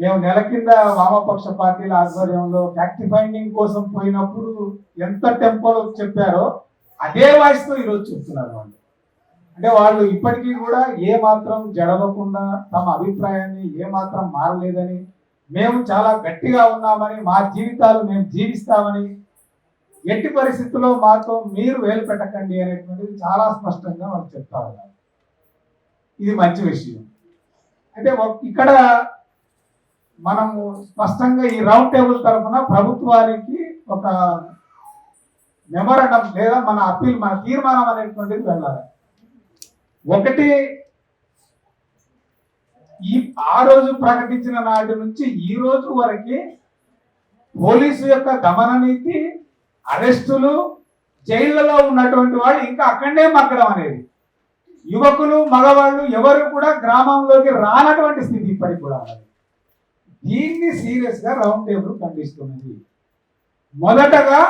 మేము నెల కింద వామపక్ష పార్టీల ఆధ్వర్యంలో ఫ్యాక్ట్ ఫైండింగ్ కోసం పోయినప్పుడు ఎంత టెంపోలో చెప్పారో అదే వాయిస్తో ఈరోజు చెప్తున్నారు వాళ్ళు. అంటే వాళ్ళు ఇప్పటికీ కూడా ఏ మాత్రం జడవకుండా తమ అభిప్రాయాన్ని ఏ మాత్రం మారలేదని, మేము చాలా గట్టిగా ఉన్నామని, మా జీవితాలు మేము జీవిస్తామని, ఎట్టి పరిస్థితుల్లో మాతో మీరు వేలు పెట్టకండి అనేటువంటిది చాలా స్పష్టంగా వాళ్ళు చెప్తా ఉన్నారు. ఇది మంచి విషయం. అంటే ఇక్కడ మనము స్పష్టంగా ఈ రౌండ్ టేబుల్ తరఫున ప్రభుత్వానికి ఒక మెమోరాండం లేదా మన అప్పీల్, మన తీర్మానం అనేటువంటిది వెళ్ళాలి. ఒకటి, ఆ రోజు ప్రకటించిన నాటి నుంచి ఈ రోజు వరకు పోలీసు యొక్క దమన నీతి, అరెస్టులు, జైళ్లలో ఉన్నటువంటి వాళ్ళు ఇంకా అక్కడనే మగ్గడం అనేది, యువకులు మగవాళ్ళు ఎవరు కూడా గ్రామంలోకి రానటువంటి స్థితి ఇప్పటికి కూడా ఉన్నది. దీన్ని సీరియస్ గా రౌండ్ టేబుల్ ఖండిస్తున్నది. మొదటగా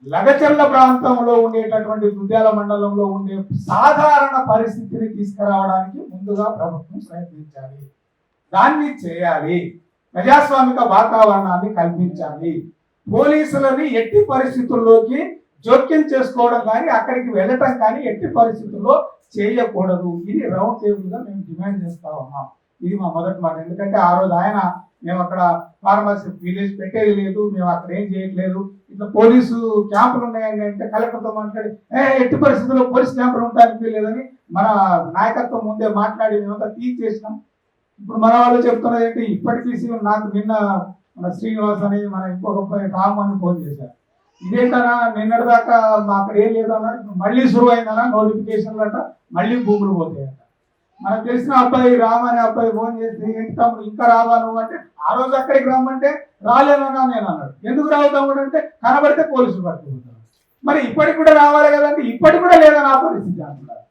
లగచర్ల ప్రాంతంలో ఉండేటటువంటి దుద్యాల మండలంలో ఉండే సాధారణ పరిస్థితిని తీసుకురావడానికి ముందుగా ప్రభుత్వం ప్రయత్నించాలి, దాన్ని చేయాలి, ప్రజాస్వామిక వాతావరణాన్ని కల్పించాలి. పోలీసులని ఎట్టి పరిస్థితుల్లోకి జోక్యం చేసుకోవడం కానీ అక్కడికి వెళ్ళటం కానీ ఎట్టి పరిస్థితుల్లో చేయకూడదు. ఇది రౌండ్ టేబుల్ గా మేము డిమాండ్ చేస్తా ఉన్నాం. ఇది మా మొదటి మాట. ఎందుకంటే ఆ రోజు ఆయన మేము అక్కడ ఫార్మసీ విలేజ్ పెట్టేది లేదు, మేము అక్కడ ఏం చేయట్లేదు, ఇట్లా పోలీసు క్యాంపులు ఉన్నాయని అంటే కలెక్టర్తో మాట్లాడి ఎట్టి పరిస్థితుల్లో పోలీస్ క్యాంపులు ఉండడానికి లేదని మన నాయకత్వం ముందే మాట్లాడి మేమంతా తీసేసినాం. ఇప్పుడు మన వాళ్ళు చెప్తున్నది ఏంటి, ఇప్పటికీ నాకు నిన్న మన శ్రీనివాస్ అని మన ఇంకొక రామ్ అని ఫోన్ చేశారు. ఇదేంటనా నిన్నటి దాకా మా అక్కడ ఏం లేదన్నా మళ్ళీ సురువైందనా నోటిఫికేషన్లు అంట, మళ్ళీ భూములు పోతాయంట. మనకు తెలిసిన అబ్బాయి రామ్ అనే అబ్బాయి ఫోన్ చేసి ఏంటి తమ్ముడు ఇంకా రావా నువ్వు అంటే, ఆ రోజు అక్కడికి రమ్మంటే రాలేనన్నా నేను అన్నాడు. ఎందుకు రావు తమ్ముడు అంటే కనబడితే పోలీసులు పట్టుకుంటారు. మరి ఇప్పటికి కూడా రావాలి కదంటే ఇప్పటికి కూడా లేదని ఆ పరిస్థితి అంటున్నారు.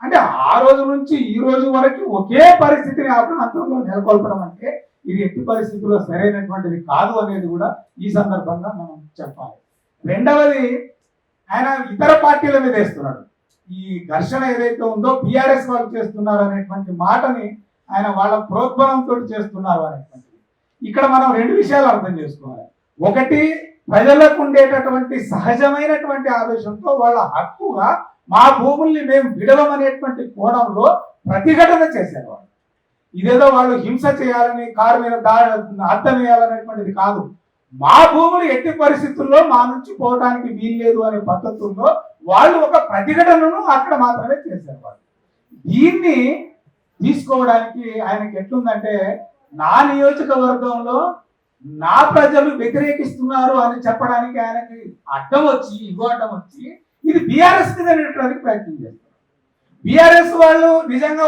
అంటే ఆ రోజు నుంచి ఈ రోజు వరకు ఒకే పరిస్థితిని ఆ ప్రాంతంలో నెలకొల్పడం అంటే ఇది ఎట్టి పరిస్థితుల్లో సరైనటువంటిది కాదు అనేది కూడా ఈ సందర్భంగా మనం చెప్పాలి. రెండవది, ఆయన ఇతర పార్టీల మీద వేస్తున్నాడు. ఈ ఘర్షణ ఏదైతే ఉందో బీఆర్ఎస్ వాళ్ళు చేస్తున్నారు అనేటువంటి మాటని ఆయన వాళ్ళ ప్రోద్బలంతో చేస్తున్నారు అనేటువంటిది. ఇక్కడ మనం రెండు విషయాలు అర్థం చేసుకోవాలి. ఒకటి, ప్రజలకు ఉండేటటువంటి సహజమైనటువంటి ఆవేశంతో వాళ్ళ హక్కుగా మా భూముల్ని మేము విడవమనేటువంటి కోణంలో ప్రతిఘటన చేశారు వాళ్ళు. ఇదేదో వాళ్ళు హింస చేయాలని, కారు మీద అర్థం వేయాలనేటువంటిది కాదు. మా భూములు ఎట్టి పరిస్థితుల్లో మా నుంచి పోవడానికి వీల్లేదు అనే పద్ధతుల్లో వాళ్ళు ఒక ప్రతిఘటనను అక్కడ మాత్రమే చేశారు వాళ్ళు. దీన్ని తీసుకోవడానికి ఆయనకి ఎట్లుందంటే, నా నియోజకవర్గంలో నా ప్రజలు వ్యతిరేకిస్తున్నారు అని చెప్పడానికి ఆయనకి అడ్డం వచ్చి, ఇగో అడ్డం వచ్చి ఇది బీఆర్ఎస్ అనేటువంటి ప్రయత్నం చేస్తారు. బీఆర్ఎస్ వాళ్ళు నిజంగా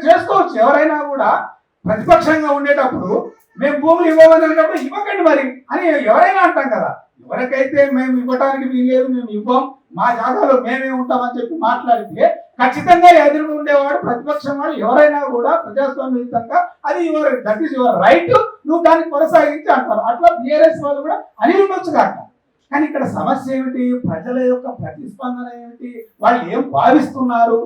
చేసుకోవచ్చు. ఎవరైనా కూడా ప్రతిపక్షంగా ఉండేటప్పుడు మేము భూములు ఇవ్వమని అన్నప్పుడు ఇవ్వకండి మరి అని ఎవరైనా అంటాం కదా. ఎవరికైతే మేము ఇవ్వటానికి వీలేదు, మేము ఇవ్వం, మా జాగాలో మేమే ఉంటామని చెప్పి మాట్లాడితే ఖచ్చితంగా ఎదురు ఉండేవాడు ప్రతిపక్షం వాడు ఎవరైనా కూడా ప్రజాస్వామ్యయుతంగా అది దట్ ఈస్ యువర్ రైట్, నువ్వు దాన్ని కొనసాగించి అంటారు. అట్లా బీఆర్ఎస్ వాళ్ళు కూడా అని ఉండొచ్చు కాక. కానీ ఇక్కడ సమస్య ఏమిటి, ప్రజల యొక్క ప్రతిస్పందన ఏమిటి, వాళ్ళు ఏం భావిస్తున్నారు,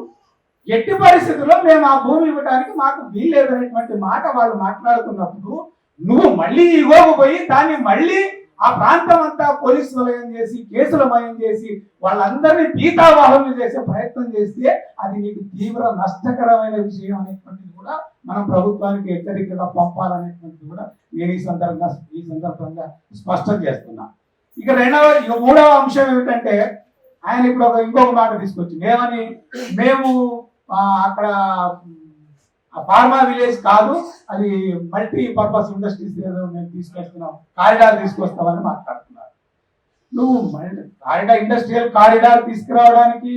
ఎట్టి పరిస్థితుల్లో మేము ఆ భూమి ఇవ్వడానికి మాకు వీల్లేదనేటువంటి మాట వాళ్ళు మాట్లాడుతున్నప్పుడు నువ్వు మళ్ళీ ఇవ్వకపోయి దాన్ని మళ్ళీ ఆ ప్రాంతం అంతా పోలీసు వలయం చేసి కేసులమయం చేసి వాళ్ళందరినీ పీతావాహనం చేసే ప్రయత్నం చేస్తే అది నీకు తీవ్ర నష్టకరమైన విషయం అనేటువంటిది కూడా మనం ప్రభుత్వానికి హెచ్చరికగా పంపాలనేటువంటిది కూడా నేను ఈ సందర్భంగా స్పష్టం చేస్తున్నా. ఇక మూడవ అంశం ఏమిటంటే, ఆయన ఇప్పుడు ఇంకొక మాట తీసుకొచ్చి మేము అక్కడ ఫార్మా విలేజ్ కాదు, అది మల్టీ పర్పస్ ఇండస్ట్రీస్ ఏదో మేము తీసుకొస్తున్నాం, కారిడార్ తీసుకొస్తామని మాట్లాడుతున్నారు. నువ్వు ఇండస్ట్రియల్ కారిడార్ తీసుకురావడానికి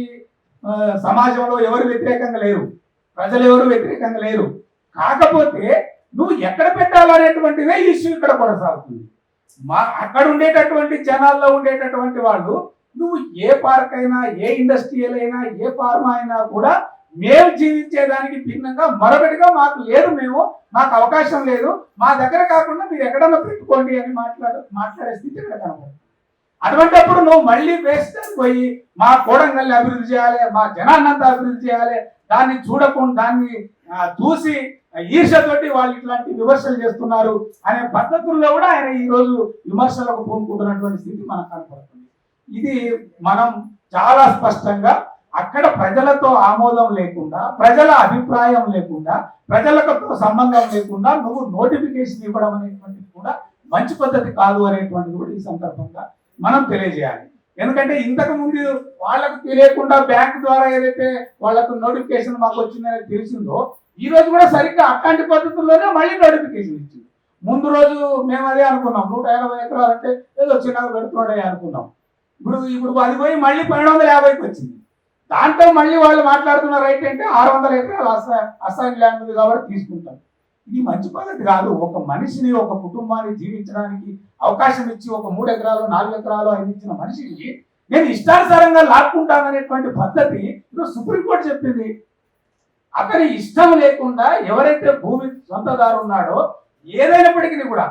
సమాజంలో ఎవరు వ్యతిరేకంగా లేరు, ప్రజలు ఎవరు వ్యతిరేకంగా లేరు. కాకపోతే నువ్వు ఎక్కడ పెట్టాలనేటువంటిదే ఇష్యూ ఇక్కడ కొనసాగుతుంది. అక్కడ ఉండేటటువంటి జనాల్లో ఉండేటటువంటి వాళ్ళు నువ్వు ఏ పార్క్ అయినా, ఏ ఇండస్ట్రియల్ అయినా, ఏ ఫార్మా అయినా కూడా మేము జీవించేదానికి భిన్నంగా మరొకటిగా మాకు లేదు, మాకు అవకాశం లేదు, మా దగ్గర కాకుండా మీరు ఎక్కడన్నా పెట్టుకోండి అని మాట్లాడే స్థితి ఇక్కడ కనబడుతుంది. అటువంటిప్పుడు నువ్వు మళ్ళీ వేస్ట్ పోయి మా కోడంగల్ని అభివృద్ధి చేయాలి, మా జనాన్నంతా అభివృద్ధి చేయాలి, దాన్ని చూడకుండా దాన్ని చూసి ఈర్ష్యతోటి వాళ్ళు ఇట్లాంటి విమర్శలు చేస్తున్నారు అనే పద్ధతుల్లో కూడా ఆయన ఈ రోజు విమర్శలకు పూనుకుంటున్నటువంటి స్థితి మనకు కనపడుతుంది. ఇది మనం చాలా స్పష్టంగా అక్కడ ప్రజలతో ఆమోదం లేకుండా, ప్రజల అభిప్రాయం లేకుండా, ప్రజలతో సంబంధం లేకుండా నువ్వు నోటిఫికేషన్ ఇవ్వడం అనేటువంటిది కూడా మంచి పద్ధతి కాదు అనేటువంటిది కూడా ఈ సందర్భంగా మనం తెలియజేయాలి. ఎందుకంటే ఇంతకు ముందు వాళ్ళకు తెలియకుండా బ్యాంక్ ద్వారా ఏదైతే వాళ్ళకు నోటిఫికేషన్ మాకు వచ్చిందని తెలిసిందో ఈ రోజు కూడా సరిగ్గా అట్లాంటి పద్ధతుల్లోనే మళ్ళీ నోటిఫికేషన్ ఇచ్చింది. ముందు రోజు మేము అదే అనుకున్నాం, 150 ఎకరాలు అంటే ఏదో చిన్నగా పెడుతున్నాడే అనుకున్నాం. ఇప్పుడు అది పోయి మళ్ళీ 1250కి వచ్చింది. దాంట్లో మళ్ళీ వాళ్ళు మాట్లాడుతున్న రైట్ అంటే 600 ఎకరాలు అసైన్ ల్యాండ్ ఉంది కాబట్టి తీసుకుంటాం. ఇది మంచి పద్ధతి కాదు. ఒక మనిషిని, ఒక కుటుంబాన్ని జీవించడానికి అవకాశం ఇచ్చి ఒక 3 ఎకరాలు 4 ఎకరాలు 5 ఇచ్చిన మనిషిని నేను ఇష్టానుసారంగా లాక్కుంటాననేటువంటి పద్ధతి ఇప్పుడు సుప్రీంకోర్టు చెప్పింది. అతని ఇష్టం లేకుండా ఎవరైతే భూమి సొంతదారు ఉన్నాడో ఏదైనప్పటికీ కూడా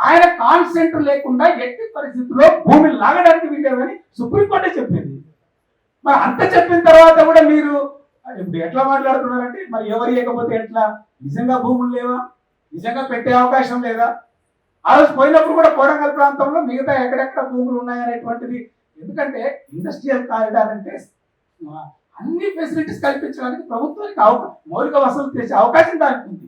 ఆయన కాన్సెంట్ లేకుండా ఎట్టి పరిస్థితుల్లో భూమి లాగడానికి వీలేదని సుప్రీంకోర్టే చెప్పింది. మరి అంత చెప్పిన తర్వాత కూడా మీరు ఇప్పుడు ఎట్లా మాట్లాడుతున్నారంటే మరి ఎవరు ఇవ్వకపోతే ఎట్లా? నిజంగా భూములు లేవా? నిజంగా పెట్టే అవకాశం లేదా? ఆ రోజు పోయినప్పుడు కూడా కోడంగల్ ప్రాంతంలో మిగతా ఎక్కడెక్కడ భూములు ఉన్నాయనేటువంటిది. ఎందుకంటే ఇండస్ట్రియల్ కారిడార్ అంటే అన్ని ఫెసిలిటీస్ కల్పించడానికి ప్రభుత్వానికి మౌలిక వసతులు చేసే అవకాశం దానికి ఉంది.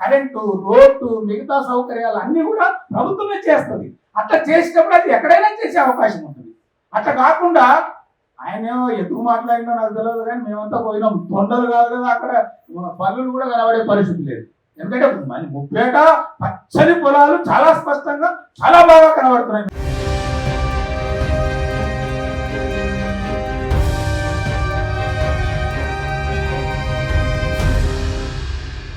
కరెంటు, రోడ్డు, మిగతా సౌకర్యాలు అన్ని కూడా ప్రభుత్వమే చేస్తుంది. అట్లా చేసేటప్పుడు అది ఎక్కడైనా చేసే అవకాశం ఉంటుంది. అట్లా కాకుండా ఆయన ఎందుకు మాట్లాడినా నాకు తెలియదు, కానీ మేమంతా పోయినాం. తొండలు కాదు కదా, అక్కడ పనులు కూడా కనబడే పరిస్థితి లేదు. ఎందుకంటే ముప్పేట పచ్చని పొలాలు చాలా స్పష్టంగా చాలా బాగా కనబడుతున్నాయి.